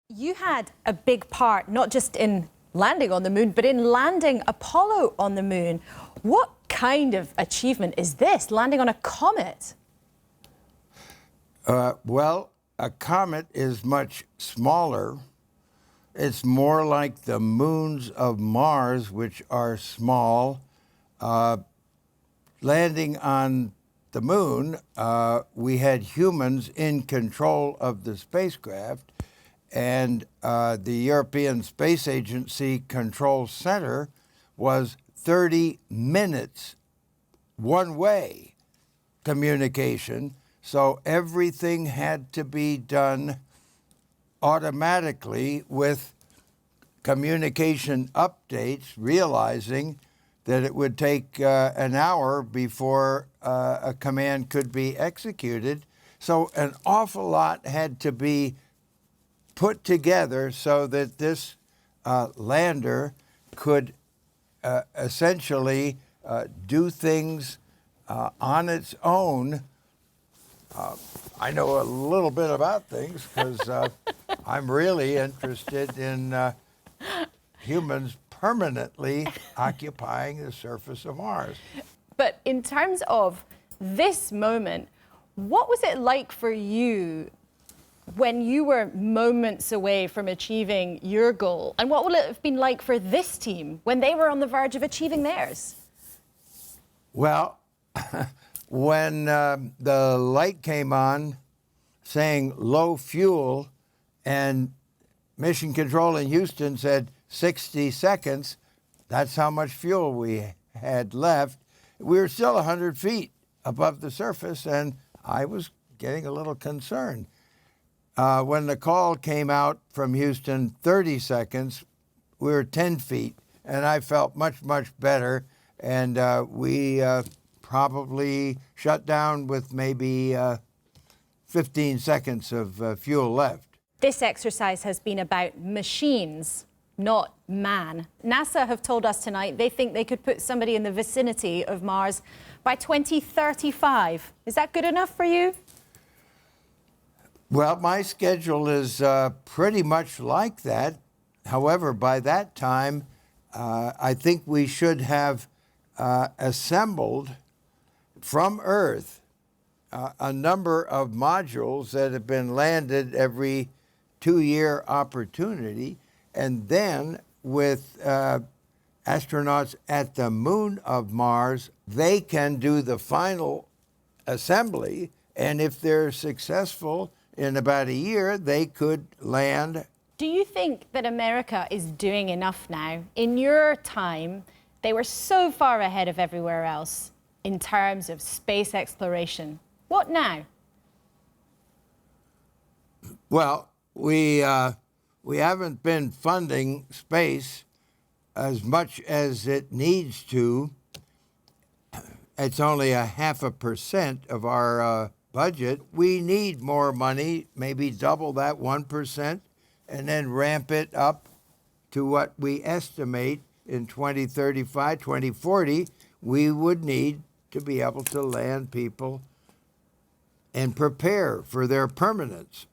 You had a big part, not just in landing on the moon, but in landing Apollo on the moon. What kind of achievement is this, landing on a comet? Well, a comet is much smaller. It's more like the moons of Mars, which are small. Landing on the moon, we had humans in control of the spacecraft, and the European Space Agency Control Center was 30 minutes one-way communication, so everything had to be done automatically with communication updates, realizing that it would take an hour before a command could be executed. So an awful lot had to be put together so that this lander could essentially do things on its own. I know a little bit about things because I'm really interested in humans permanently occupying the surface of Mars. But in terms of this moment, what was it like for you when you were moments away from achieving your goal? And what would it have been like for this team when they were on the verge of achieving theirs? Well, when the light came on saying low fuel and Mission Control in Houston said 60 seconds, that's how much fuel we had left. We were still 100 feet above the surface, and I was getting a little concerned. When the call came out from Houston, 30 seconds, we were 10 feet, and I felt much, much better, and we probably shut down with maybe 15 seconds of fuel left. This exercise has been about machines, not man. NASA have told us tonight they think they could put somebody in the vicinity of Mars by 2035. Is that good enough for you? Well, my schedule is pretty much like that. However, by that time, I think we should have assembled from Earth a number of modules that have been landed every 2-year opportunity. And then with astronauts at the moon of Mars, they can do the final assembly. And if they're successful, in about a year, they could land. Do you think that America is doing enough now? In your time, they were so far ahead of everywhere else in terms of space exploration. What now? Well, we haven't been funding space as much as it needs to. It's only 0.5% of our budget. We need more money, maybe double that 1%, and then ramp it up to what we estimate in 2035, 2040, we would need to be able to land people and prepare for their permanence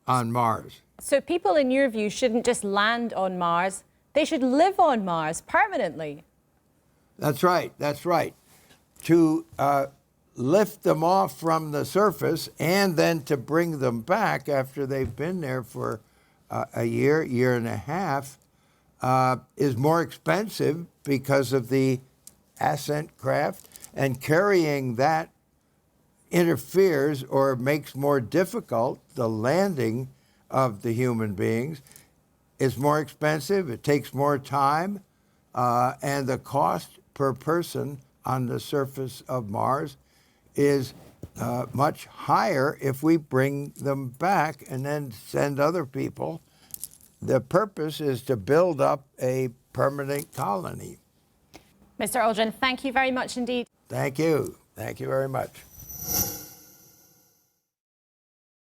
on Mars. So people, in your view, shouldn't just land on Mars, they should live on Mars permanently. That's right, that's right. To lift them off from the surface and then to bring them back after they've been there for a year, year and a half, is more expensive because of the ascent craft, and carrying that interferes or makes more difficult the landing of the human beings. It's more expensive, it takes more time, and the cost per person on the surface of Mars is much higher if we bring them back and then send other people. The purpose is to build up a permanent colony. Mr. Aldrin, thank you very much indeed. Thank you. Thank you very much.